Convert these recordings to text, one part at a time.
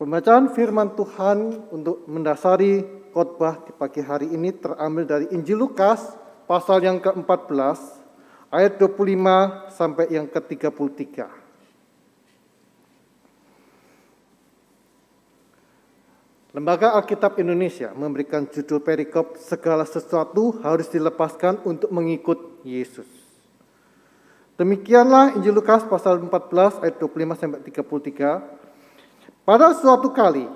Pembacaan firman Tuhan untuk mendasari khotbah di pagi hari ini terambil dari Injil Lukas pasal yang ke-14 ayat 25 sampai yang ke-33. Lembaga Alkitab Indonesia memberikan judul perikop segala sesuatu harus dilepaskan untuk mengikut Yesus. Demikianlah Injil Lukas pasal 14 ayat 25 sampai 33. Pada suatu kali,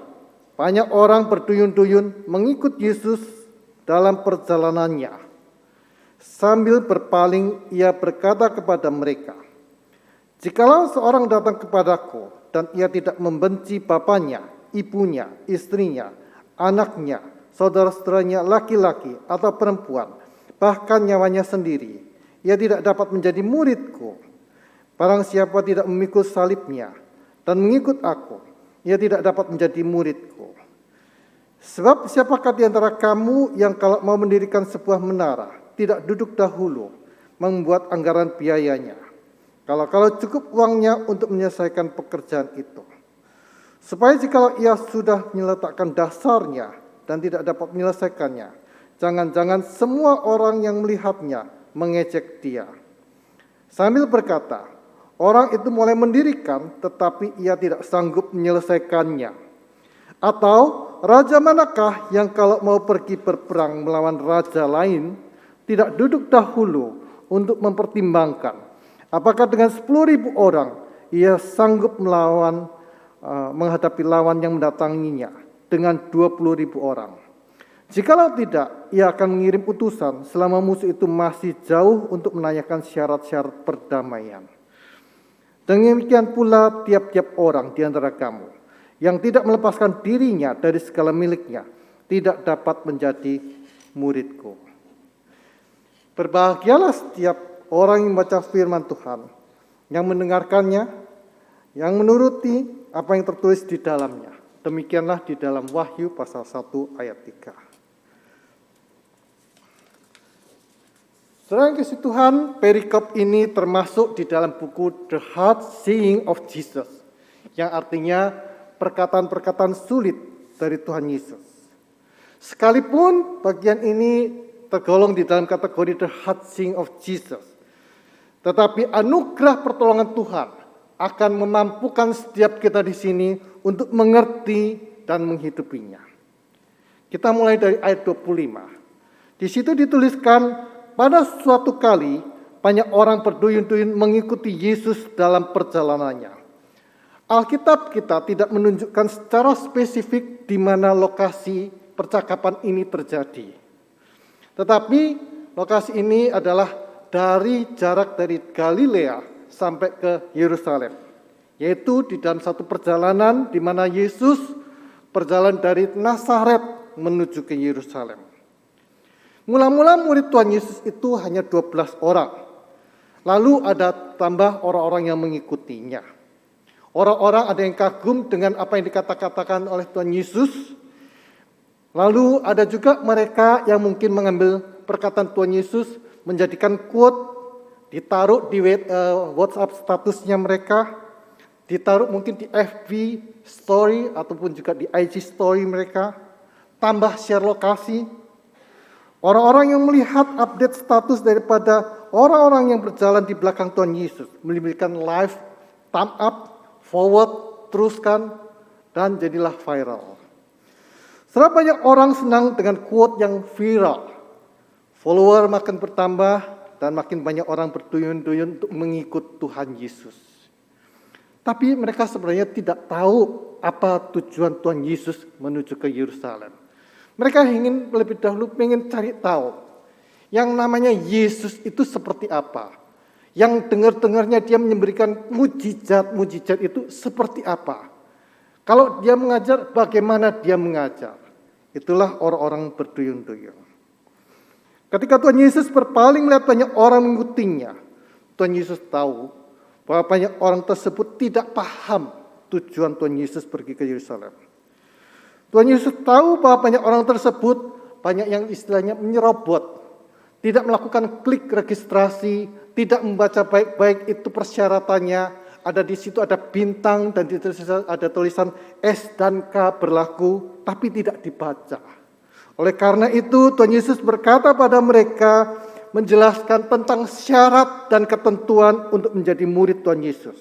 banyak orang berduyun-duyun mengikut Yesus dalam perjalanannya. Sambil berpaling, ia berkata kepada mereka, "Jikalau seorang datang kepadaku dan ia tidak membenci bapaknya, ibunya, istrinya, anaknya, saudara-saudaranya laki-laki atau perempuan, bahkan nyawanya sendiri, ia tidak dapat menjadi muridku. Barang siapa tidak memikul salibnya dan mengikut aku, ia tidak dapat menjadi muridku. Sebab siapakah di antara kamu yang kalau mau mendirikan sebuah menara, tidak duduk dahulu membuat anggaran biayanya, kalau cukup uangnya untuk menyelesaikan pekerjaan itu. Supaya jikalau ia sudah meletakkan dasarnya dan tidak dapat menyelesaikannya, jangan-jangan semua orang yang melihatnya mengejek dia. Sambil berkata, orang itu mulai mendirikan tetapi ia tidak sanggup menyelesaikannya. Atau raja manakah yang kalau mau pergi berperang melawan raja lain, tidak duduk dahulu untuk mempertimbangkan apakah dengan 10.000 orang ia sanggup menghadapi lawan yang mendatanginya dengan 20.000 orang. Jikalau tidak, ia akan mengirim utusan selama musuh itu masih jauh untuk menanyakan syarat-syarat perdamaian. Demikian pula tiap-tiap orang di antara kamu yang tidak melepaskan dirinya dari segala miliknya tidak dapat menjadi muridku." Berbahagialah setiap orang yang membaca firman Tuhan, yang mendengarkannya, yang menuruti apa yang tertulis di dalamnya. Demikianlah di dalam Wahyu pasal 1 ayat 3. Saudara yang kasih Tuhan, perikop ini termasuk di dalam buku The Hard Saying of Jesus, yang artinya perkataan-perkataan sulit dari Tuhan Yesus. Sekalipun bagian ini tergolong di dalam kategori The Hard Saying of Jesus, tetapi anugerah pertolongan Tuhan akan memampukan setiap kita di sini untuk mengerti dan menghidupinya. Kita mulai dari ayat 25. Di situ dituliskan, pada suatu kali banyak orang berduyun-duyun mengikuti Yesus dalam perjalanannya. Alkitab kita tidak menunjukkan secara spesifik di mana lokasi percakapan ini terjadi. Tetapi lokasi ini adalah dari jarak dari Galilea sampai ke Yerusalem, yaitu di dalam satu perjalanan di mana Yesus berjalan dari Nazaret menuju ke Yerusalem. Mula-mula murid Tuhan Yesus itu hanya 12 orang. Lalu ada tambah orang-orang yang mengikutinya. Orang-orang ada yang kagum dengan apa yang dikatakan oleh Tuhan Yesus. Lalu ada juga mereka yang mungkin mengambil perkataan Tuhan Yesus, menjadikan quote, ditaruh di WhatsApp statusnya mereka, ditaruh mungkin di FB story ataupun juga di IG story mereka, tambah share lokasi. Orang-orang yang melihat update status daripada orang-orang yang berjalan di belakang Tuhan Yesus, memberikan live, thumb up, forward, teruskan, dan jadilah viral. Setelah banyak orang senang dengan quote yang viral, follower makin bertambah dan makin banyak orang berduyun-duyun untuk mengikut Tuhan Yesus. Tapi mereka sebenarnya tidak tahu apa tujuan Tuhan Yesus menuju ke Yerusalem. Mereka ingin lebih dahulu cari tahu yang namanya Yesus itu seperti apa. Yang dengar-dengarnya dia memberikan mujizat itu seperti apa. Kalau dia mengajar, bagaimana dia mengajar. Itulah orang-orang berduyun-duyun. Ketika Tuhan Yesus berpaling melihat banyak orang mengikutinya, Tuhan Yesus tahu bahwa banyak orang tersebut tidak paham tujuan Tuhan Yesus pergi ke Yerusalem. Tuhan Yesus tahu bahwa banyak orang tersebut, banyak yang istilahnya menyerobot, tidak melakukan klik registrasi, tidak membaca baik-baik itu persyaratannya, ada di situ ada bintang dan di situ ada tulisan S dan K berlaku, tapi tidak dibaca. Oleh karena itu Tuhan Yesus berkata pada mereka, menjelaskan tentang syarat dan ketentuan untuk menjadi murid Tuhan Yesus.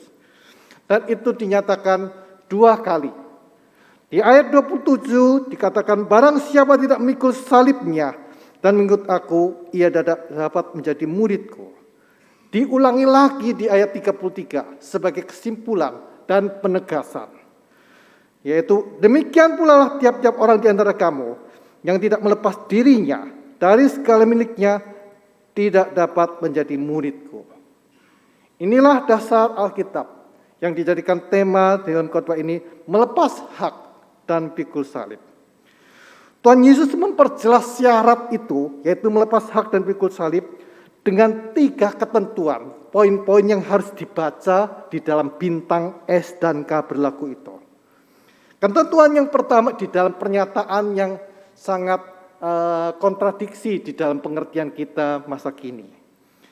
Dan itu dinyatakan 2 kali. Di ayat 27 dikatakan, barang siapa tidak memikul salibnya dan mengikut aku, ia dapat menjadi muridku. Diulangi lagi di ayat 33 sebagai kesimpulan dan penegasan. Yaitu, demikian pula lah tiap-tiap orang di antara kamu yang tidak melepas dirinya dari segala miliknya tidak dapat menjadi muridku. Inilah dasar Alkitab yang dijadikan tema dalam khotbah ini, melepas hak dan pikul salib. Tuhan Yesus memperjelas syarat itu, yaitu melepas hak dan pikul salib, dengan 3 ketentuan, poin-poin yang harus dibaca di dalam bintang S dan K berlaku itu. Ketentuan yang pertama di dalam pernyataan yang sangat kontradiksi di dalam pengertian kita masa kini.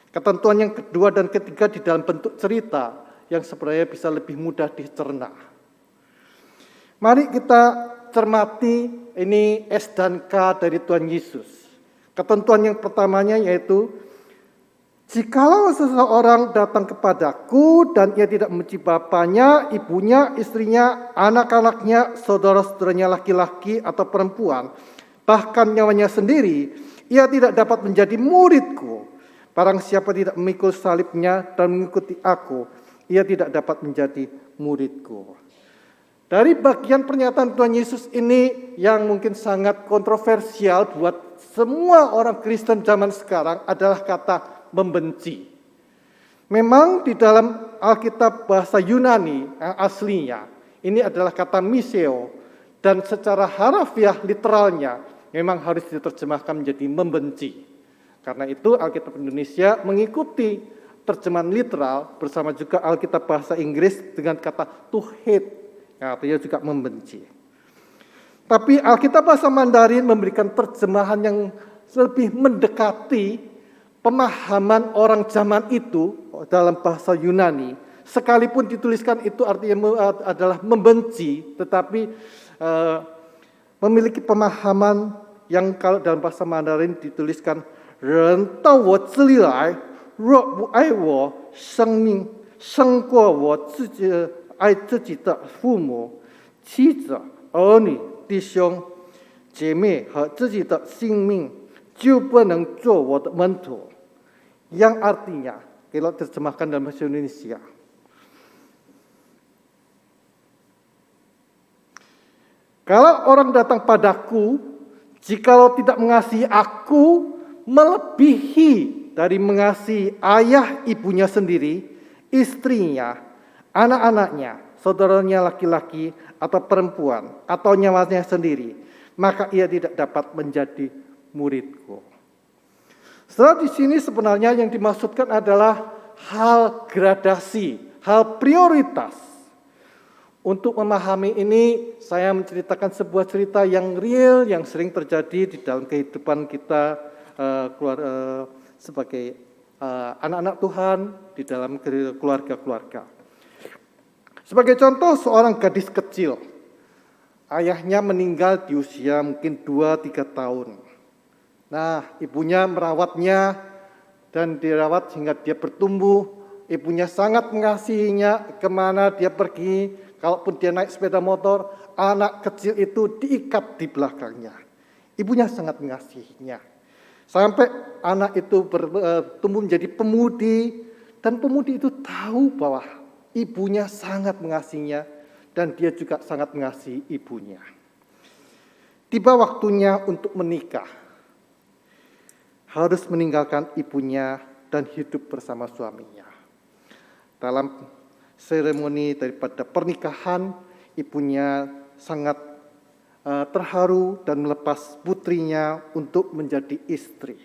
Ketentuan yang kedua dan ketiga di dalam bentuk cerita yang sebenarnya bisa lebih mudah dicerna. Mari kita cermati ini S dan K dari Tuhan Yesus. Ketentuan yang pertamanya yaitu, jikalau seseorang datang kepadaku dan ia tidak membenci bapaknya, ibunya, istrinya, anak-anaknya, saudara-saudaranya laki-laki atau perempuan, bahkan nyawanya sendiri, ia tidak dapat menjadi muridku. Barang siapa tidak memikul salibnya dan mengikuti aku, ia tidak dapat menjadi muridku. Dari bagian pernyataan Tuhan Yesus ini yang mungkin sangat kontroversial buat semua orang Kristen zaman sekarang adalah kata membenci. Memang di dalam Alkitab bahasa Yunani yang aslinya, ini adalah kata miseo, dan secara harafiah literalnya memang harus diterjemahkan menjadi membenci. Karena itu Alkitab Indonesia mengikuti terjemahan literal bersama juga Alkitab bahasa Inggris dengan kata to hate, artinya juga membenci. Tapi Alkitab bahasa Mandarin memberikan terjemahan yang lebih mendekati pemahaman orang zaman itu dalam bahasa Yunani. Sekalipun dituliskan itu artinya adalah membenci, tetapi memiliki pemahaman yang kalau dalam bahasa Mandarin dituliskan 人到我这里来，若不爱我生命胜过我自己爱自己的父母、妻子、儿女、弟兄、姐妹和自己的性命，就不能做我的门徒。 Yang artinya, kalau terjemahkan dalam bahasa Indonesia, kalau orang datang padaku, jikalau tidak mengasihi aku, melebihi dari mengasihi ayah ibunya sendiri, istrinya, anak-anaknya, saudaranya laki-laki atau perempuan, atau nyawanya sendiri, maka ia tidak dapat menjadi muridku. Setelah di sini sebenarnya yang dimaksudkan adalah hal gradasi, hal prioritas. Untuk memahami ini, saya menceritakan sebuah cerita yang real, yang sering terjadi di dalam kehidupan kita sebagai anak-anak Tuhan di dalam keluarga-keluarga. Sebagai contoh, seorang gadis kecil, ayahnya meninggal di usia mungkin 2-3 tahun. Nah, ibunya merawatnya dan dirawat hingga dia bertumbuh. Ibunya sangat mengasihinya, kemana dia pergi, kalaupun dia naik sepeda motor, anak kecil itu diikat di belakangnya. Ibunya sangat mengasihinya. Sampai anak itu bertumbuh menjadi pemudi, dan pemudi itu tahu bahwa ibunya sangat mengasihinya, dan dia juga sangat mengasihi ibunya. Tiba waktunya untuk menikah. Harus meninggalkan ibunya dan hidup bersama suaminya. Dalam seremoni daripada pernikahan, ibunya sangat terharu dan melepas putrinya untuk menjadi istri.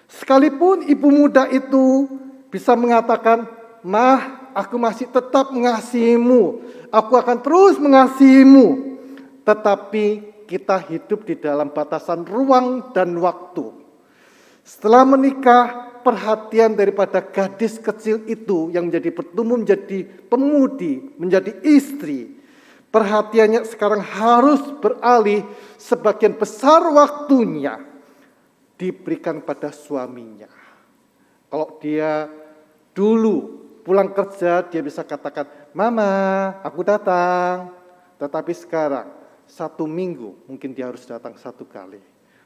Sekalipun ibu muda itu bisa mengatakan, "Mah, aku masih tetap mengasihimu, aku akan terus mengasihimu." Tetapi kita hidup di dalam batasan ruang dan waktu. Setelah menikah, perhatian daripada gadis kecil itu yang menjadi bertumbuh menjadi pemudi, menjadi istri, perhatiannya sekarang harus beralih sebagian besar waktunya diberikan pada suaminya. Kalau dia dulu pulang kerja, dia bisa katakan, "Mama, aku datang." Tetapi sekarang, 1 minggu mungkin dia harus datang 1 kali.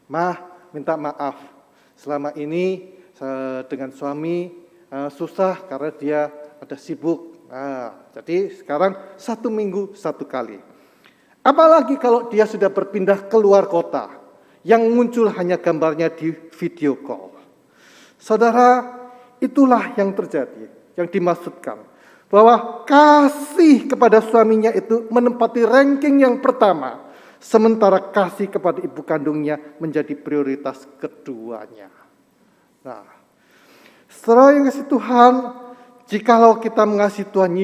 "Mah, minta maaf. Selama ini dengan suami susah karena dia ada sibuk." Jadi sekarang 1 minggu 1 kali. Apalagi kalau dia sudah berpindah keluar kota, yang muncul hanya gambarnya di video call. Saudara, itulah yang terjadi, yang dimaksudkan. Bahwa kasih kepada suaminya itu menempati ranking yang pertama, sementara kasih kepada ibu kandungnya menjadi prioritas keduanya. Nah, setelah yang kasih Tuhan, jikalau kita mengasihi Tuhan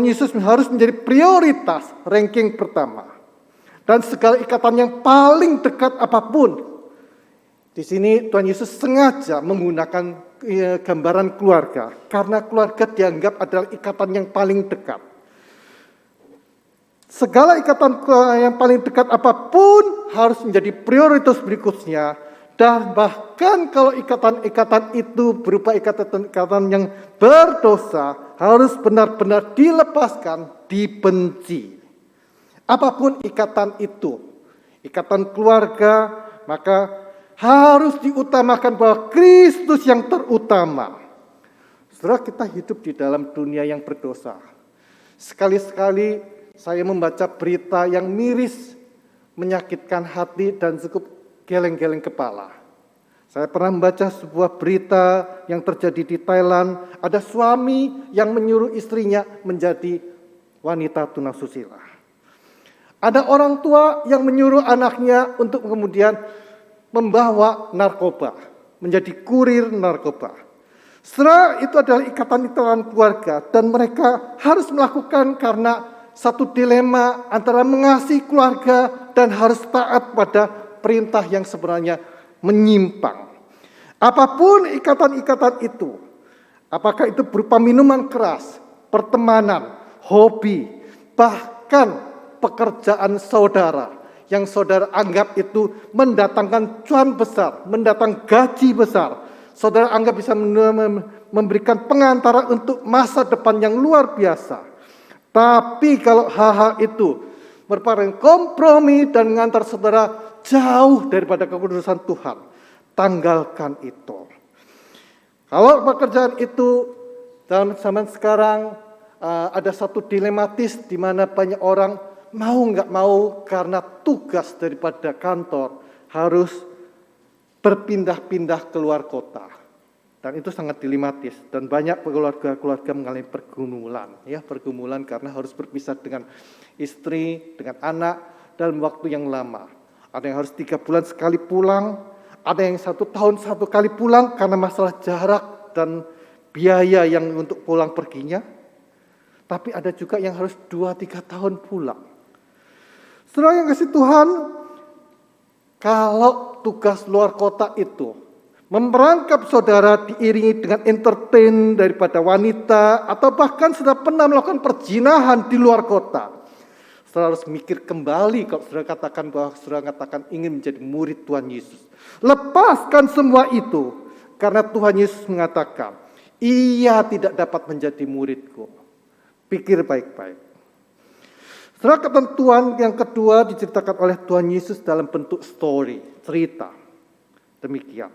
Yesus harus menjadi prioritas ranking pertama. Dan segala ikatan yang paling dekat apapun. Di sini Tuhan Yesus sengaja menggunakan gambaran keluarga. Karena keluarga dianggap adalah ikatan yang paling dekat. Segala ikatan yang paling dekat apapun harus menjadi prioritas berikutnya. Dan bahkan kalau ikatan-ikatan itu berupa ikatan-ikatan yang berdosa, harus benar-benar dilepaskan, dibenci. Apapun ikatan itu, ikatan keluarga, maka harus diutamakan bahwa Kristus yang terutama. Setelah kita hidup di dalam dunia yang berdosa, sekali-sekali saya membaca berita yang miris, menyakitkan hati dan cukup geleng-geleng kepala. Saya pernah membaca sebuah berita yang terjadi di Thailand, ada suami yang menyuruh istrinya menjadi wanita tunasusila. Ada orang tua yang menyuruh anaknya untuk kemudian membawa narkoba, menjadi kurir narkoba. Setelah itu adalah ikatan-ikatan keluarga dan mereka harus melakukan karena satu dilema antara mengasihi keluarga dan harus taat pada perintah yang sebenarnya menyimpang. Apapun ikatan-ikatan itu, apakah itu berupa minuman keras, pertemanan, hobi, bahkan pekerjaan saudara yang saudara anggap itu mendatangkan cuan besar, mendatangkan gaji besar. Saudara anggap bisa memberikan pengantara untuk masa depan yang luar biasa. Tapi kalau hal-hal itu merupakan kompromi dan mengantar saudara jauh daripada kekudusan Tuhan, tanggalkan itu. Kalau pekerjaan itu dalam zaman sekarang ada satu dilematis di mana banyak orang mau nggak mau karena tugas daripada kantor harus berpindah-pindah keluar kota. Dan itu sangat dilematis dan banyak keluarga-keluarga mengalami pergumulan karena harus berpisah dengan istri, dengan anak dalam waktu yang lama. Ada yang harus 3 bulan sekali pulang, ada yang 1 tahun 1 kali pulang karena masalah jarak dan biaya yang untuk pulang perginya. Tapi ada juga yang harus 2-3 tahun pulang. Saudara yang kasih Tuhan, kalau tugas luar kota itu memperangkap saudara diiringi dengan entertain daripada wanita atau bahkan sudah pernah melakukan perzinahan di luar kota, saudara harus mikir kembali kalau saudara katakan bahwa saudara katakan ingin menjadi murid Tuhan Yesus. Lepaskan semua itu karena Tuhan Yesus mengatakan, ia tidak dapat menjadi muridku. Pikir baik-baik. Setelah ketentuan yang kedua diceritakan oleh Tuhan Yesus dalam bentuk story, cerita. Demikian.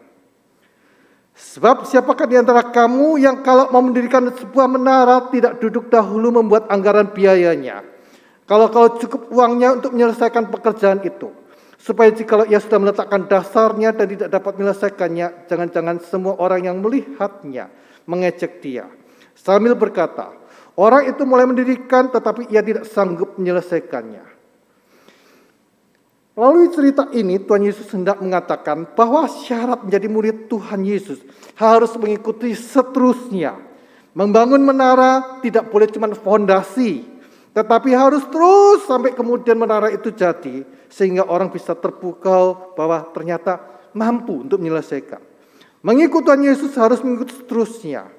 Sebab siapakah di antara kamu yang kalau mau mendirikan sebuah menara tidak duduk dahulu membuat anggaran biayanya. Kalau cukup uangnya untuk menyelesaikan pekerjaan itu. Supaya jikalau ia sudah meletakkan dasarnya dan tidak dapat menyelesaikannya, jangan-jangan semua orang yang melihatnya mengejek dia. Sambil berkata, orang itu mulai mendirikan tetapi ia tidak sanggup menyelesaikannya. Melalui cerita ini Tuhan Yesus hendak mengatakan bahwa syarat menjadi murid Tuhan Yesus harus mengikuti seterusnya. Membangun menara tidak boleh cuma fondasi, tetapi harus terus sampai kemudian menara itu jadi. Sehingga orang bisa terpukau bahwa ternyata mampu untuk menyelesaikan. Mengikut Tuhan Yesus harus mengikut seterusnya.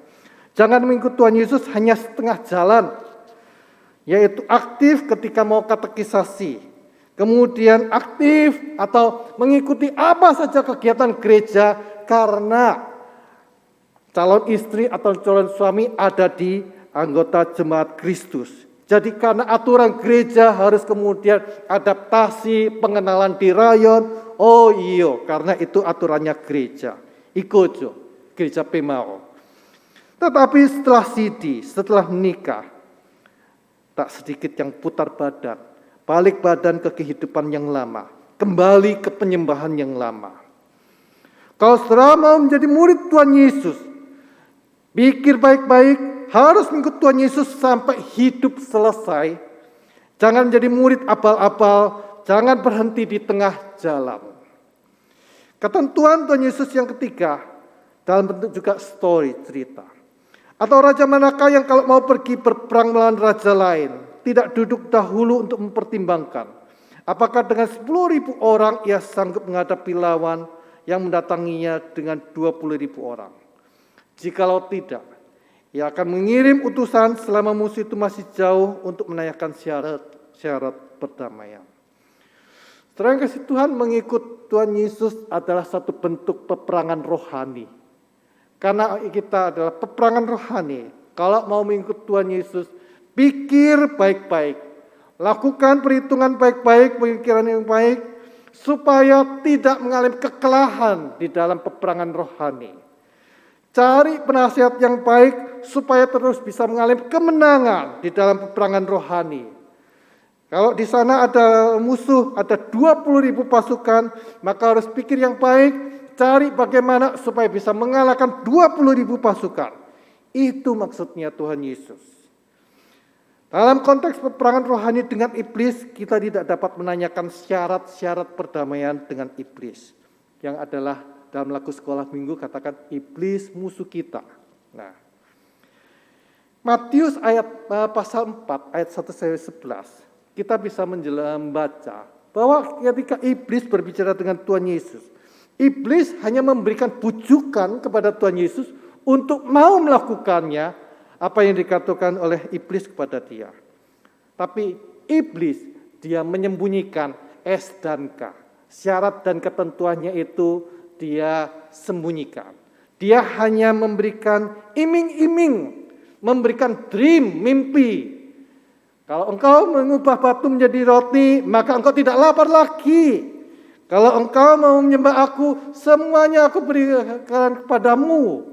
Jangan mengikut Tuhan Yesus hanya setengah jalan, yaitu aktif ketika mau katekisasi, kemudian aktif atau mengikuti apa saja kegiatan gereja karena calon istri atau calon suami ada di anggota jemaat Kristus. Jadi karena aturan gereja harus kemudian adaptasi, pengenalan di rayon. Oh iya, karena itu aturannya gereja. Ikojo, gereja Pemao. Tetapi setelah sidi, setelah menikah, tak sedikit yang putar badan. Balik badan ke kehidupan yang lama. Kembali ke penyembahan yang lama. Kalau saudara mau menjadi murid Tuhan Yesus, pikir baik-baik, harus mengikut Tuhan Yesus sampai hidup selesai. Jangan menjadi murid abal-abal, jangan berhenti di tengah jalan. Ketentuan Tuhan Yesus yang ketiga, dalam bentuk juga story, cerita. Atau raja manakah yang kalau mau pergi berperang melawan raja lain, tidak duduk dahulu untuk mempertimbangkan, apakah dengan 10.000 orang ia sanggup menghadapi lawan yang mendatanginya dengan 20.000 orang. Jikalau tidak, ia akan mengirim utusan selama musuh itu masih jauh untuk menanyakan syarat perdamaian. Setelah kasih Tuhan, mengikut Tuhan Yesus adalah satu bentuk peperangan rohani. Karena kita adalah peperangan rohani. Kalau mau mengikut Tuhan Yesus, pikir baik-baik. Lakukan perhitungan baik-baik, pemikiran yang baik, supaya tidak mengalami kekalahan di dalam peperangan rohani. Cari penasihat yang baik, supaya terus bisa mengalami kemenangan di dalam peperangan rohani. Kalau di sana ada musuh, ada 20.000 pasukan, maka harus pikir yang baik, cari bagaimana supaya bisa mengalahkan 20.000 pasukan. Itu maksudnya Tuhan Yesus. Dalam konteks peperangan rohani dengan iblis, kita tidak dapat menanyakan syarat-syarat perdamaian dengan iblis. Yang adalah dalam lagu sekolah minggu katakan iblis musuh kita. Nah, Matius pasal 4 ayat 1-11. Kita bisa membaca bahwa ketika iblis berbicara dengan Tuhan Yesus, iblis hanya memberikan bujukan kepada Tuhan Yesus untuk mau melakukannya apa yang dikatakan oleh iblis kepada dia. Tapi iblis dia menyembunyikan S dan K. Syarat dan ketentuannya itu dia sembunyikan. Dia hanya memberikan iming-iming, memberikan dream, mimpi. Kalau engkau mengubah batu menjadi roti, maka engkau tidak lapar lagi. Kalau engkau mau menyembah aku, semuanya aku berikan kepadamu.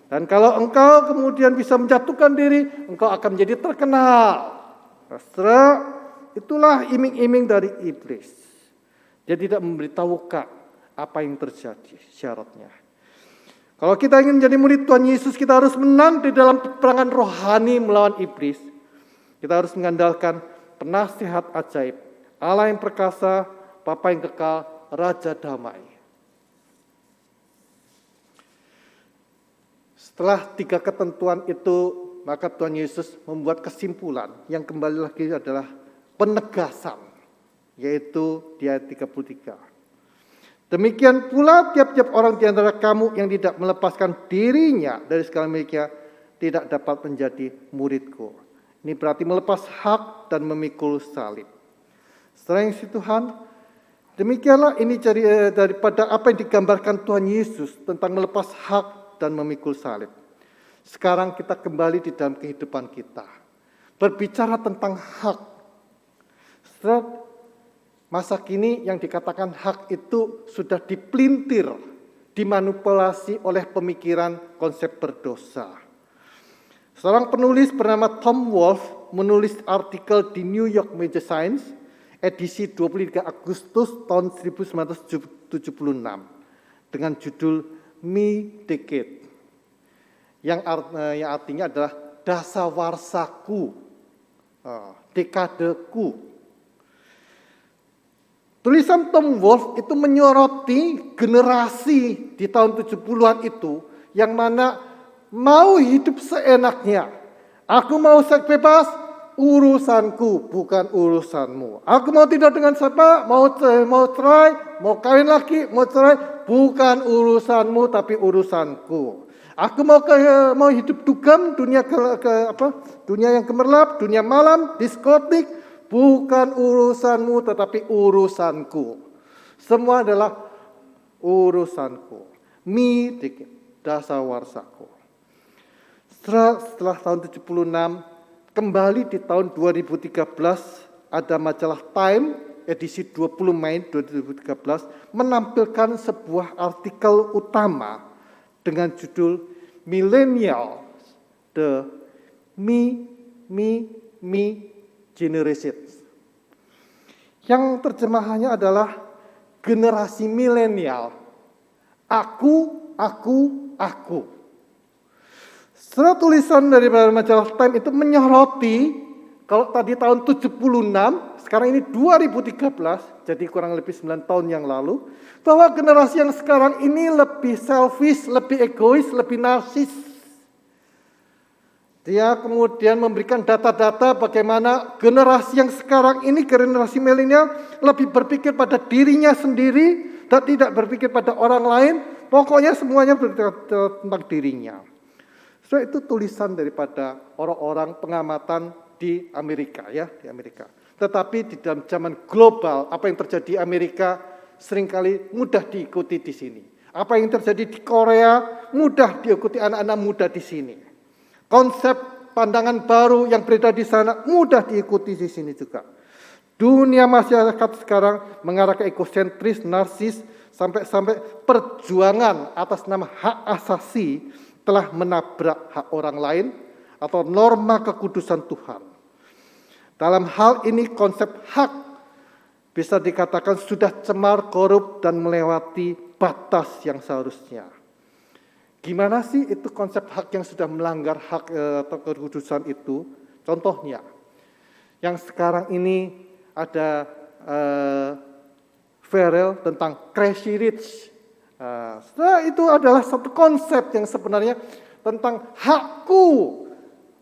Dan kalau engkau kemudian bisa menjatuhkan diri, engkau akan menjadi terkenal. Saudara, itulah iming-iming dari iblis. Dia tidak memberitahukan apa yang terjadi, syaratnya. Kalau kita ingin menjadi murid Tuhan Yesus, kita harus menang di dalam peperangan rohani melawan iblis. Kita harus mengandalkan penasihat ajaib, Allah yang perkasa, Bapa yang kekal, Raja damai. Setelah 3 ketentuan itu, maka Tuhan Yesus membuat kesimpulan yang kembali lagi adalah penegasan, yaitu di ayat 33. Demikian pula tiap-tiap orang di antara kamu yang tidak melepaskan dirinya dari segala miliknya tidak dapat menjadi muridku. Ini berarti melepas hak dan memikul salib. Setelah yang Tuhan, demikianlah ini daripada apa yang digambarkan Tuhan Yesus tentang melepas hak dan memikul salib. Sekarang kita kembali di dalam kehidupan kita. Berbicara tentang hak. Setelah masa kini yang dikatakan hak itu sudah dipelintir, dimanipulasi oleh pemikiran konsep berdosa. Seorang penulis bernama Tom Wolfe menulis artikel di New York Magazine edisi 23 Agustus tahun 1976 dengan judul Me Decade yang artinya adalah dasawarsaku, dekadeku. Tulisan Tom Wolfe itu menyoroti generasi di tahun 70-an itu yang mana mau hidup seenaknya. Aku mau seks bebas, urusanku, bukan urusanmu. Aku mau tidur dengan siapa, mau cerai, mau kawin lagi, mau cerai, bukan urusanmu tapi urusanku. Aku mau hidup dugem, dunia yang gemerlap, dunia malam, diskotik, bukan urusanmu tetapi urusanku. Semua adalah urusanku. Mi dikit dasawarsaku. Setelah tahun 76, kembali di tahun 2013 ada majalah Time edisi 20 Mei 2013 menampilkan sebuah artikel utama dengan judul Millennial, the Me Generation. Yang terjemahannya adalah generasi milenial. Aku. Setelah tulisan dari majalah Time itu menyoroti, kalau tadi tahun 76, sekarang ini 2013, jadi kurang lebih 9 tahun yang lalu, bahwa generasi yang sekarang ini lebih selfish, lebih egois, lebih narsis. Dia kemudian memberikan data-data bagaimana generasi yang sekarang ini, generasi milenial, lebih berpikir pada dirinya sendiri, dan tidak berpikir pada orang lain, pokoknya semuanya berpikir tentang dirinya. So, itu tulisan daripada orang-orang pengamatan di Amerika, ya, di Amerika. Tetapi di dalam zaman global, apa yang terjadi di Amerika seringkali mudah diikuti di sini. Apa yang terjadi di Korea mudah diikuti anak-anak muda di sini. Konsep pandangan baru yang beredar di sana mudah diikuti di sini juga. Dunia masyarakat sekarang mengarah ke egosentris, narsis, sampai perjuangan atas nama hak asasi telah menabrak hak orang lain atau norma kekudusan Tuhan. Dalam hal ini konsep hak bisa dikatakan sudah cemar, korup, dan melewati batas yang seharusnya. Gimana sih itu konsep hak yang sudah melanggar hak atau kekudusan itu? Contohnya, yang sekarang ini ada viral tentang Crazy Rich. Itu adalah satu konsep yang sebenarnya tentang hakku.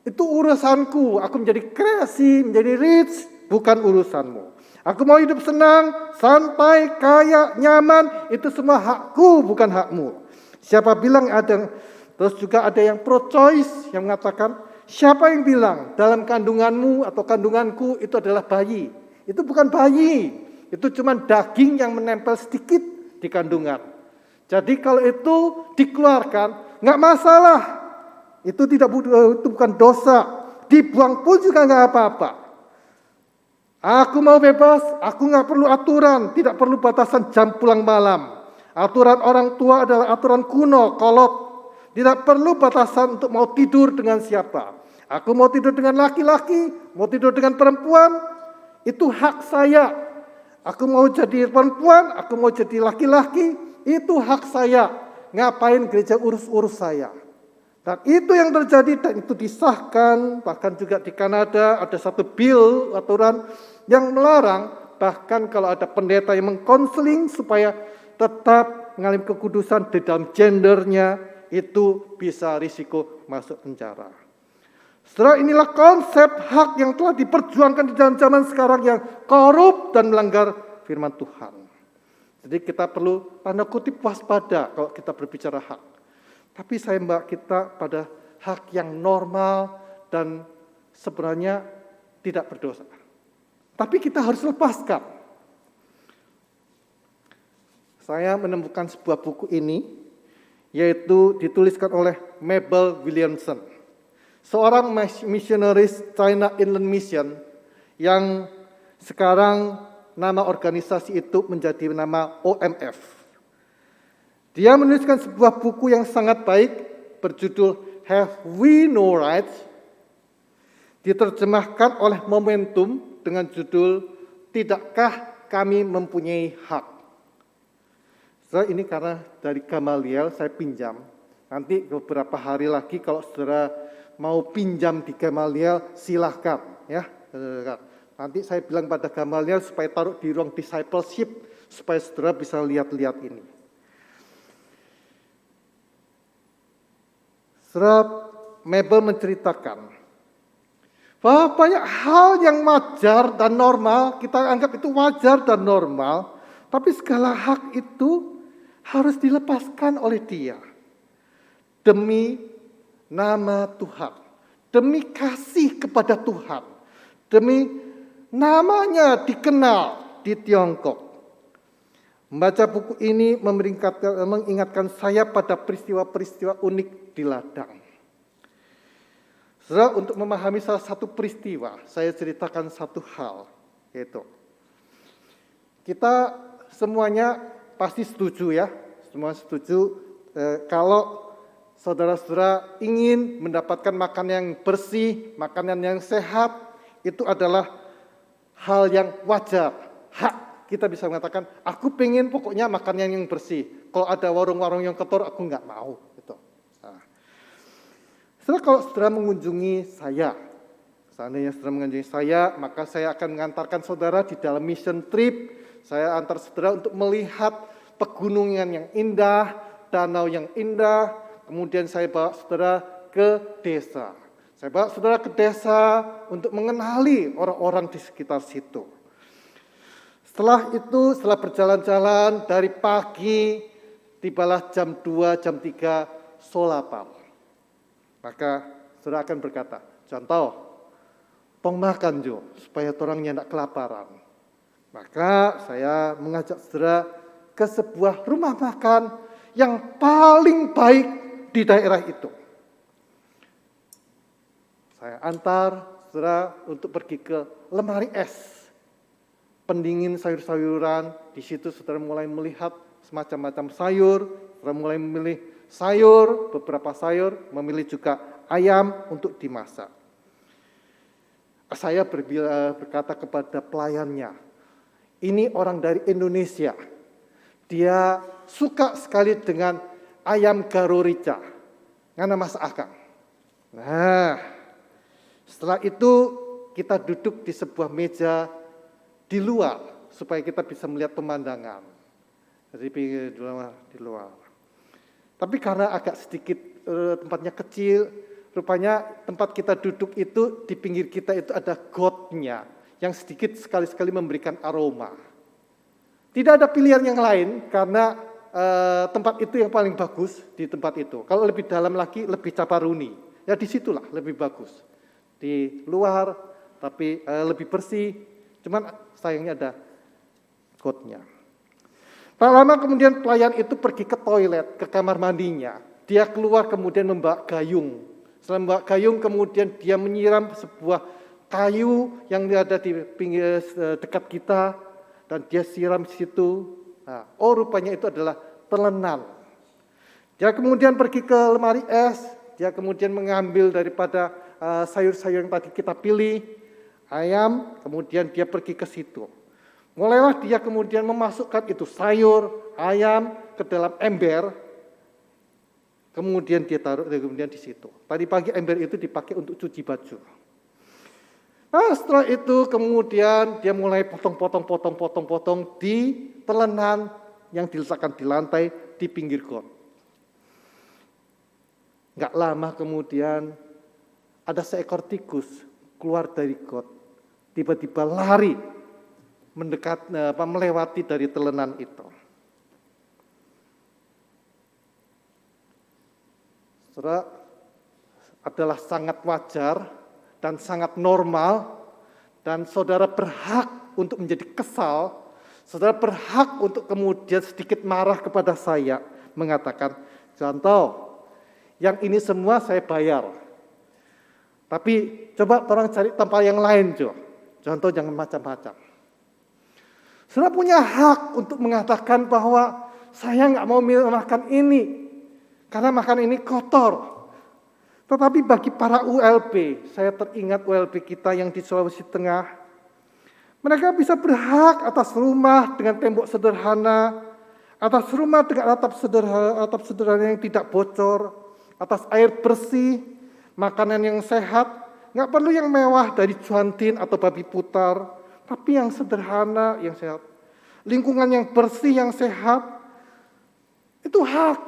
Itu urusanku. Aku menjadi crazy, menjadi rich, bukan urusanmu. Aku mau hidup senang, santai, kaya, nyaman. Itu semua hakku, bukan hakmu. Siapa bilang ada? Terus juga ada yang pro-choice yang mengatakan, siapa yang bilang dalam kandunganmu atau kandunganku itu adalah bayi? Itu bukan bayi. Itu cuma daging yang menempel sedikit di kandungan. Jadi kalau itu dikeluarkan, nggak masalah. Itu bukan dosa. Dibuang pun juga nggak apa-apa. Aku mau bebas, aku nggak perlu aturan, tidak perlu batasan jam pulang malam. Aturan orang tua adalah aturan kuno, kolot. Tidak perlu batasan untuk mau tidur dengan siapa. Aku mau tidur dengan laki-laki, mau tidur dengan perempuan, itu hak saya. Aku mau jadi perempuan, aku mau jadi laki-laki, itu hak saya. Ngapain gereja urus-urus saya? Dan itu yang terjadi dan itu disahkan, bahkan juga di Kanada ada satu bill aturan yang melarang, bahkan kalau ada pendeta yang mengkonseling supaya tetap mengalami kekudusan di dalam gendernya, itu bisa risiko masuk penjara. Setelah inilah konsep hak yang telah diperjuangkan di dalam zaman sekarang yang korup dan melanggar firman Tuhan. Jadi kita perlu tanda kutip waspada kalau kita berbicara hak. Tapi saya kita pada hak yang normal dan sebenarnya tidak berdosa. Tapi kita harus lepaskan. Saya menemukan sebuah buku ini, yaitu dituliskan oleh Mabel Williamson. Seorang misionaris China Inland Mission yang sekarang nama organisasi itu menjadi nama OMF. Dia menuliskan sebuah buku yang sangat baik berjudul Have We No Rights? Diterjemahkan oleh Momentum dengan judul Tidakkah Kami Mempunyai Hak? Ini karena dari Gamaliel saya pinjam. Nanti beberapa hari lagi kalau saudara mau pinjam di Gamaliel silahkan, ya. Nanti saya bilang pada Gamaliel supaya taruh di ruang discipleship supaya saudara bisa lihat-lihat ini. Saudara, Mabel menceritakan Bahwa banyak hal yang wajar dan normal, kita anggap itu wajar dan normal, tapi segala hak itu harus dilepaskan oleh Dia. Demi nama Tuhan, demi kasih kepada Tuhan, demi namanya dikenal di Tiongkok. Membaca buku ini mengingatkan saya pada peristiwa-peristiwa unik di ladang. Saudara, untuk memahami salah satu peristiwa, saya ceritakan satu hal, yaitu kita semuanya pasti setuju ya, semua setuju kalau saudara-saudara ingin mendapatkan makanan yang bersih, makanan yang sehat, itu adalah hal yang wajar, hak. Kita bisa mengatakan, aku pengen pokoknya makanan yang bersih. Kalau ada warung-warung yang kotor, aku nggak mau. Gitu. Nah. Setelah kalau saudara mengunjungi saya, seandainya saudara mengunjungi saya, maka saya akan mengantarkan saudara di dalam mission trip. Saya antar saudara untuk melihat pegunungan yang indah, danau yang indah. Kemudian saya bawa saudara ke desa. Saya bawa saudara ke desa untuk mengenali orang-orang di sekitar situ. Setelah itu, setelah berjalan-jalan dari pagi, tibalah jam 2, jam 3, solapar. Maka saudara akan berkata, contoh, tong makan jo, supaya orang nyendak kelaparan. Maka saya mengajak saudara ke sebuah rumah makan yang paling baik di daerah itu. Saya antar saudara untuk pergi ke lemari es. Pendingin sayur-sayuran, di situ saudara mulai melihat semacam-macam sayur, saudara mulai memilih sayur, beberapa sayur, memilih juga ayam untuk dimasak. Saya berkata kepada pelayannya, ini orang dari Indonesia, dia suka sekali dengan ayam garorica, ngana masak akang. Nah, setelah itu kita duduk di sebuah meja di luar, supaya kita bisa melihat pemandangan. Jadi di luar. Tapi karena agak sedikit tempatnya kecil, rupanya tempat kita duduk itu, di pinggir kita itu ada gotnya, yang sedikit sekali-sekali memberikan aroma. Tidak ada pilihan yang lain, karena tempat itu yang paling bagus di tempat itu. Kalau lebih dalam lagi, lebih caparuni. Ya disitulah lebih bagus. Di luar, tapi lebih bersih. Cuman sayangnya ada gotnya. Tak lama kemudian pelayan itu pergi ke toilet, ke kamar mandinya. Dia keluar kemudian membawa gayung. Setelah membawa gayung kemudian dia menyiram sebuah kayu yang ada di pinggir dekat kita. Dan dia siram di situ. Nah, rupanya itu adalah telenan. Dia kemudian pergi ke lemari es. Dia kemudian mengambil daripada sayur-sayur yang tadi kita pilih. Ayam, kemudian dia pergi ke situ. Mulailah dia kemudian memasukkan itu sayur, ayam ke dalam ember. Kemudian dia taruh kemudian di situ. Tadi pagi ember itu dipakai untuk cuci baju. Nah, setelah itu kemudian dia mulai potong di telenan yang diletakkan di lantai di pinggir got. Enggak lama kemudian ada seekor tikus keluar dari got. Tiba-tiba lari melewati dari telenan itu. Saudara, adalah sangat wajar dan sangat normal, dan saudara berhak untuk menjadi kesal, saudara berhak untuk kemudian sedikit marah kepada saya, mengatakan, contoh, yang ini semua saya bayar. Tapi coba orang cari tempat yang lain, Jo. Contoh jangan macam-macam. Saudara punya hak untuk mengatakan bahwa saya nggak mau makan ini karena makan ini kotor. Tetapi bagi para ULP, saya teringat ULP kita yang di Sulawesi Tengah, mereka bisa berhak atas rumah dengan tembok sederhana, atas rumah dengan atap sederhana yang tidak bocor, atas air bersih, makanan yang sehat. Nggak perlu yang mewah dari Juantin atau babi putar, tapi yang sederhana, yang sehat. Lingkungan yang bersih, yang sehat, itu hak.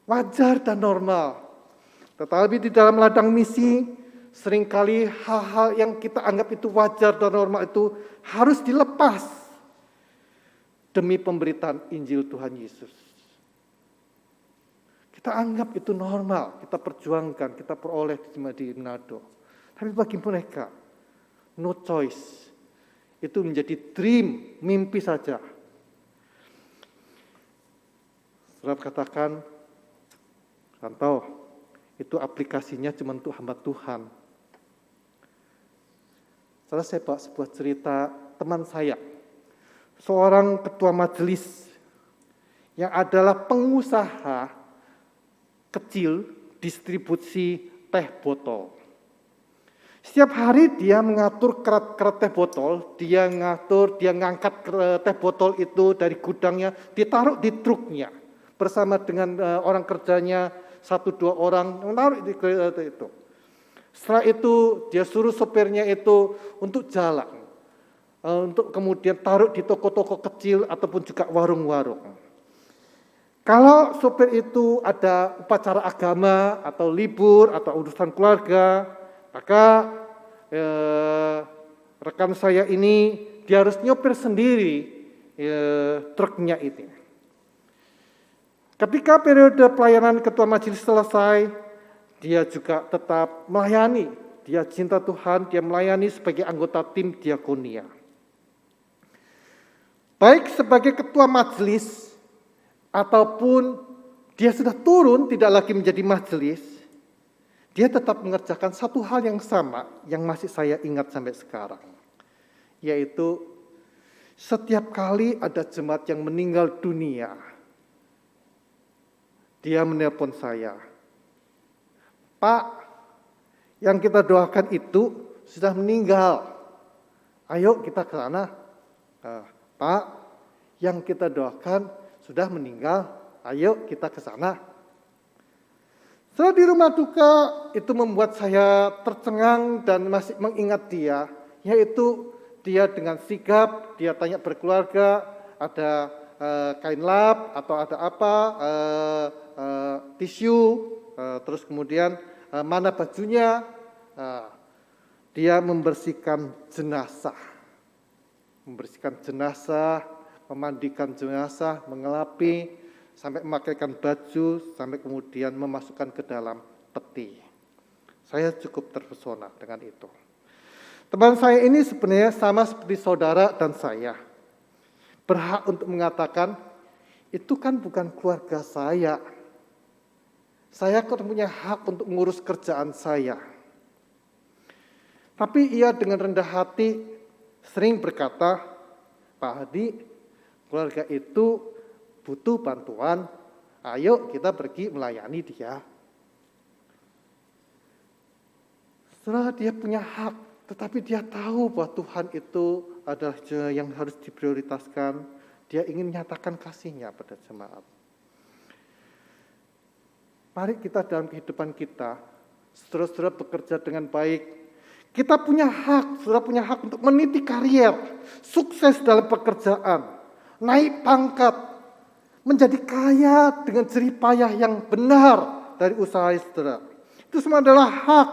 Wajar dan normal. Tetapi di dalam ladang misi, seringkali hal-hal yang kita anggap itu wajar dan normal itu harus dilepas demi pemberitaan Injil Tuhan Yesus. Kita anggap itu normal, kita perjuangkan, kita peroleh di Manado. Tapi bagi mereka, no choice. Itu menjadi dream, mimpi saja. Saudara katakan, Rantau, itu aplikasinya cuma untuk hamba Tuhan. Saya bawa sebuah cerita teman saya, seorang ketua majelis yang adalah pengusaha kecil distribusi teh botol. Setiap hari dia mengatur kerat teh botol, dia ngangkat teh botol itu dari gudangnya, ditaruh di truknya bersama dengan orang kerjanya, 1-2 orang menaruh itu. Setelah itu dia suruh sopirnya itu untuk jalan, untuk kemudian taruh di toko-toko kecil ataupun juga warung-warung. Kalau sopir itu ada upacara agama atau libur atau urusan keluarga, maka rekan saya ini dia harus nyopir sendiri truknya itu. Ketika periode pelayanan ketua majelis selesai, dia juga tetap melayani. Dia cinta Tuhan, dia melayani sebagai anggota tim diakonia. Baik sebagai ketua majelis, ataupun dia sudah turun tidak lagi menjadi majelis, dia tetap mengerjakan satu hal yang sama yang masih saya ingat sampai sekarang. Yaitu setiap kali ada jemaat yang meninggal dunia, dia menelpon saya, Pak, yang kita doakan itu sudah meninggal. Ayo kita ke sana. Pak, yang kita doakan sudah meninggal. Ayo kita ke sana. Setelah di rumah duka itu membuat saya tercengang dan masih mengingat dia. Yaitu dia dengan sigap, dia tanya berkeluarga, ada kain lap atau ada apa, tisu, terus kemudian mana bajunya, dia membersihkan jenazah, memandikan jenazah, mengelapi, sampai memakaikan baju, sampai kemudian memasukkan ke dalam peti. Saya cukup terpesona dengan itu. Teman saya ini sebenarnya sama seperti saudara dan saya, berhak untuk mengatakan, itu kan bukan keluarga saya. Saya kok punya hak untuk mengurus kerjaan saya. Tapi ia dengan rendah hati sering berkata, Pak Hadi, keluarga itu butuh bantuan, ayo kita pergi melayani dia. Setelah dia punya hak, tetapi dia tahu bahwa Tuhan itu adalah yang harus diprioritaskan, dia ingin menyatakan kasihnya pada jemaat. Mari kita dalam kehidupan kita, saudara-saudara bekerja dengan baik. Kita punya hak, saudara punya hak untuk meniti karier, sukses dalam pekerjaan, naik pangkat, menjadi kaya dengan jerih payah yang benar dari usaha saudara. Itu semua adalah hak.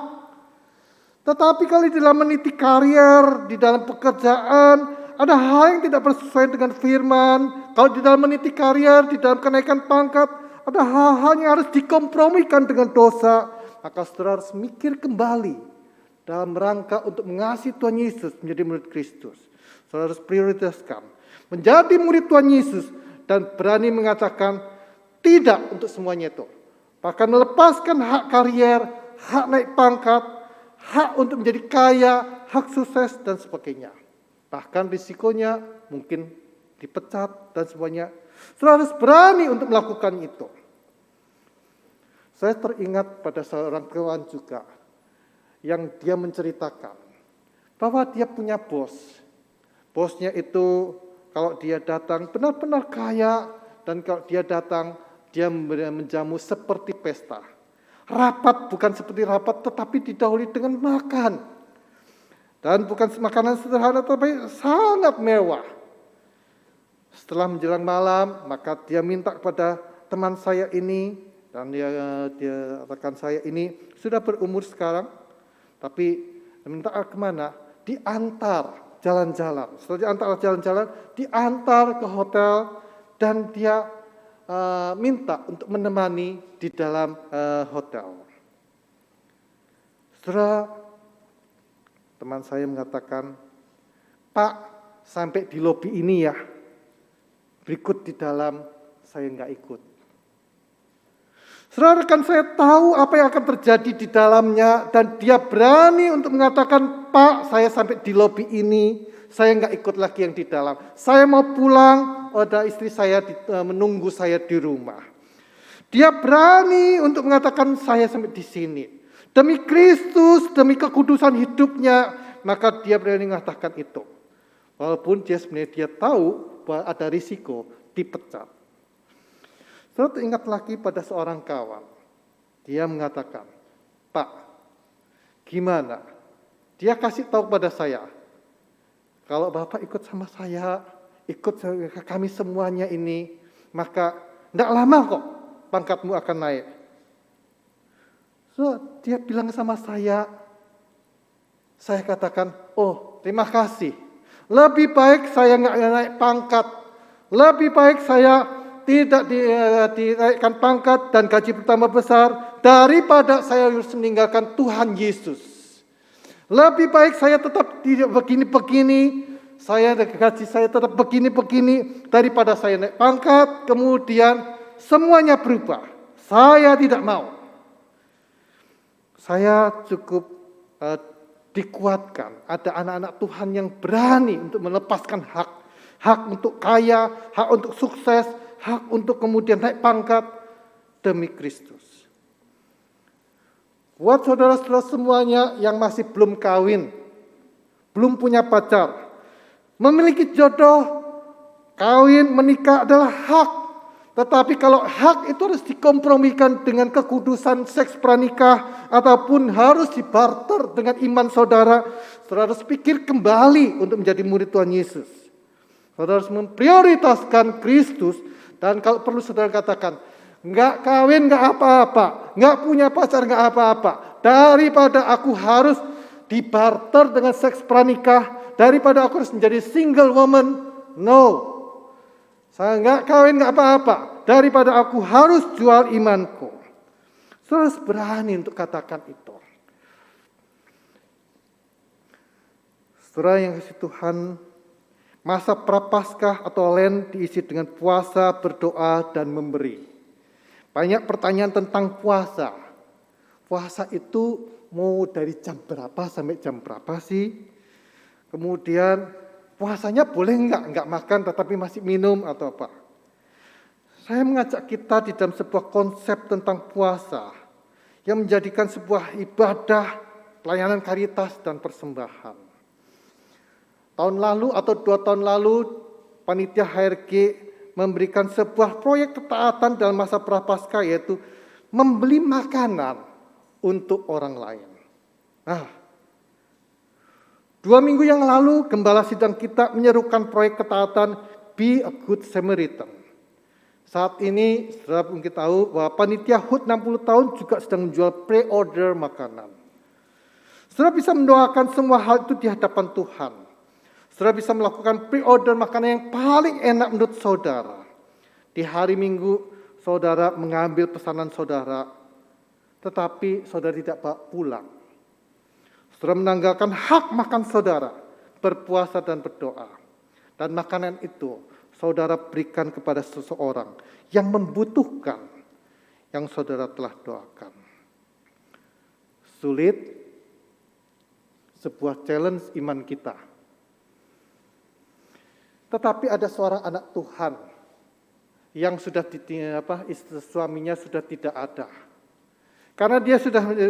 Tetapi kalau di dalam meniti karier, di dalam pekerjaan, ada hal yang tidak bersesuaian dengan firman. Kalau di dalam meniti karier, di dalam kenaikan pangkat, ada hal-hal yang harus dikompromikan dengan dosa. Maka saudara harus mikir kembali dalam rangka untuk mengasihi Tuhan Yesus menjadi murid Kristus. Saudara harus prioritaskan menjadi murid Tuhan Yesus dan berani mengatakan tidak untuk semuanya itu. Bahkan melepaskan hak karier, hak naik pangkat, hak untuk menjadi kaya, hak sukses dan sebagainya. Bahkan risikonya mungkin dipecat dan semuanya. Saudara harus berani untuk melakukan itu. Saya teringat pada seorang kawan juga yang dia menceritakan bahwa dia punya bos. Bosnya itu kalau dia datang benar-benar kaya dan kalau dia datang dia menjamu seperti pesta. Rapat bukan seperti rapat tetapi didahului dengan makan. Dan bukan makanan sederhana tapi sangat mewah. Setelah menjelang malam maka dia minta kepada teman saya ini dan dia rekan saya ini sudah berumur sekarang, Tapi minta kemana? Diantar jalan-jalan. Setelah diantar jalan-jalan, diantar ke hotel dan dia minta untuk menemani di dalam hotel. Saudara, teman saya mengatakan, Pak, sampai di lobi ini ya, berikut di dalam saya nggak ikut. Saudara, rekan saya tahu apa yang akan terjadi di dalamnya dan dia berani untuk mengatakan, Pak, saya sampai di lobi ini, saya nggak ikut lagi yang di dalam. Saya mau pulang, ada istri saya menunggu saya di rumah. Dia berani untuk mengatakan saya sampai di sini. Demi Kristus, demi kekudusan hidupnya, maka dia berani mengatakan itu. Walaupun dia sebenarnya tahu bahwa ada risiko dipecat. Saya teringat lagi pada seorang kawan. Dia mengatakan, Pak, gimana? Dia kasih tahu pada saya, kalau Bapak ikut sama saya, ikut kami semuanya ini, maka tidak lama kok pangkatmu akan naik. So, dia bilang sama saya katakan, oh terima kasih. Lebih baik saya nggak naik pangkat. Lebih baik saya tidak dinaikkan pangkat dan gaji pertama besar daripada saya harus meninggalkan Tuhan Yesus. Lebih baik saya tetap tidak begini-begini, gaji saya tetap begini-begini daripada saya naik pangkat, kemudian semuanya berubah. Saya tidak mau. Saya cukup dikuatkan. Ada anak-anak Tuhan yang berani untuk melepaskan hak untuk kaya, hak untuk sukses, hak untuk kemudian naik pangkat demi Kristus. Buat saudara-saudara semuanya yang masih belum kawin, belum punya pacar, memiliki jodoh, kawin, menikah adalah hak. Tetapi kalau hak itu harus dikompromikan dengan kekudusan seks pranikah ataupun harus dibarter dengan iman saudara, saudara harus pikir kembali untuk menjadi murid Tuhan Yesus. Saudara harus memprioritaskan Kristus. Dan kalau perlu saudara katakan, enggak kawin enggak apa-apa, enggak punya pacar enggak apa-apa, daripada aku harus dibarter dengan seks pranikah, daripada aku harus menjadi single woman, no. Saya enggak kawin enggak apa-apa, daripada aku harus jual imanku. Saudara harus berani untuk katakan itu. Saudara yang kasih Tuhan, masa Prapaskah atau Lent diisi dengan puasa, berdoa, dan memberi. Banyak pertanyaan tentang puasa. Puasa itu mau dari jam berapa sampai jam berapa sih? Kemudian puasanya boleh enggak makan tetapi masih minum atau apa? Saya mengajak kita di dalam sebuah konsep tentang puasa yang menjadikan sebuah ibadah, pelayanan karitas, dan persembahan. Tahun lalu atau 2 tahun lalu, panitia HRG memberikan sebuah proyek ketaatan dalam masa Prapaskah, yaitu membeli makanan untuk orang lain. Nah, 2 minggu yang lalu, Gembala Sidang kita menyerukan proyek ketaatan Be a Good Samaritan. Saat ini, saudara mungkin tahu bahwa panitia HUT 60 tahun juga sedang menjual pre-order makanan. Saudara bisa mendoakan semua hal itu di hadapan Tuhan. Saudara bisa melakukan pre-order makanan yang paling enak menurut saudara. Di hari Minggu, saudara mengambil pesanan saudara, tetapi saudara tidak bawa pulang. Saudara menanggalkan hak makan saudara, berpuasa dan berdoa. Dan makanan itu saudara berikan kepada seseorang yang membutuhkan, yang saudara telah doakan. Sulit, sebuah challenge iman kita. Tetapi ada seorang anak Tuhan yang sudah suaminya sudah tidak ada. Karena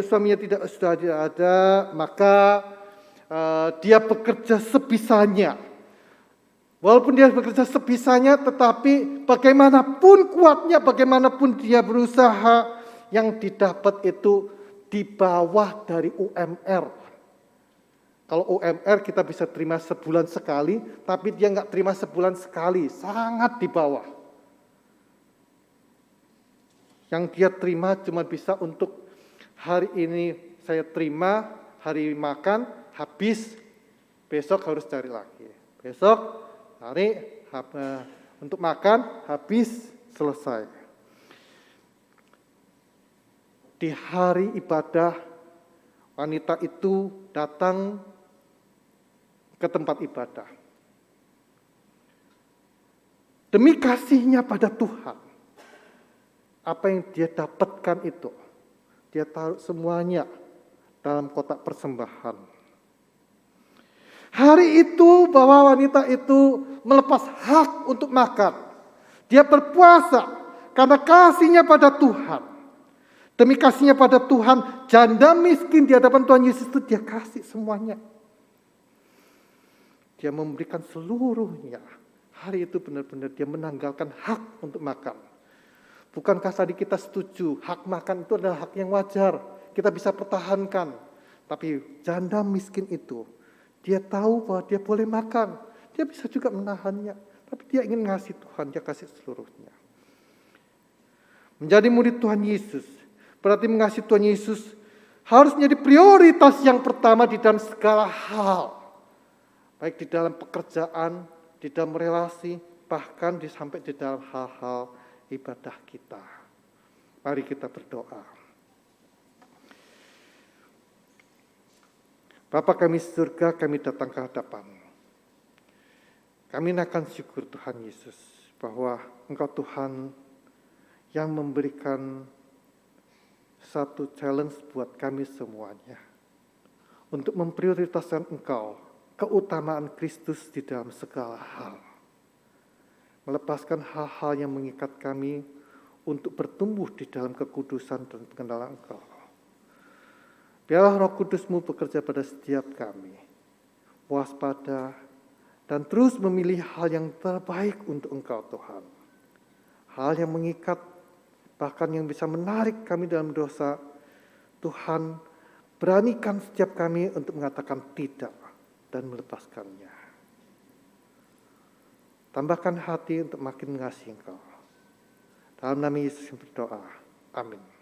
suaminya sudah tidak ada, maka dia bekerja sebisanya. Walaupun dia bekerja sebisanya, tetapi bagaimanapun kuatnya, bagaimanapun dia berusaha, yang didapat itu di bawah dari UMR. Kalau UMR kita bisa terima sebulan sekali, tapi dia nggak terima sebulan sekali, sangat di bawah. Yang dia terima cuma bisa untuk hari ini saya terima, hari makan habis, besok harus cari lagi. Besok cari untuk makan habis, selesai. Di hari ibadah, wanita itu datang ke tempat ibadah. Demi kasihnya pada Tuhan, apa yang dia dapatkan itu, dia taruh semuanya dalam kotak persembahan. Hari itu bahwa wanita itu melepas hak untuk makan. Dia berpuasa karena kasihnya pada Tuhan. Demi kasihnya pada Tuhan, janda miskin di hadapan Tuhan Yesus itu dia kasih semuanya. Dia memberikan seluruhnya. Hari itu benar-benar dia menanggalkan hak untuk makan. Bukankah tadi kita setuju, hak makan itu adalah hak yang wajar. Kita bisa pertahankan. Tapi janda miskin itu, dia tahu bahwa dia boleh makan. Dia bisa juga menahannya. Tapi dia ingin ngasih Tuhan, dia kasih seluruhnya. Menjadi murid Tuhan Yesus, berarti mengasihi Tuhan Yesus harus menjadi prioritas yang pertama di dalam segala hal. Baik di dalam pekerjaan, di dalam relasi, bahkan sampai di dalam hal-hal ibadah kita. Mari kita berdoa. Bapa kami surga, kami datang ke hadapan. Kami akan syukur Tuhan Yesus bahwa Engkau Tuhan yang memberikan satu challenge buat kami semuanya. Untuk memprioritaskan Engkau, keutamaan Kristus di dalam segala hal. Melepaskan hal-hal yang mengikat kami untuk bertumbuh di dalam kekudusan dan pengenalan Engkau. Biarlah Roh Kudus-Mu bekerja pada setiap kami. Waspada dan terus memilih hal yang terbaik untuk Engkau Tuhan. Hal yang mengikat, bahkan yang bisa menarik kami dalam dosa. Tuhan, beranikan setiap kami untuk mengatakan tidak dan melepaskannya. Tambahkan hati untuk makin mengasihi Engkau. Dalam nama Yesus berdoa. Amin.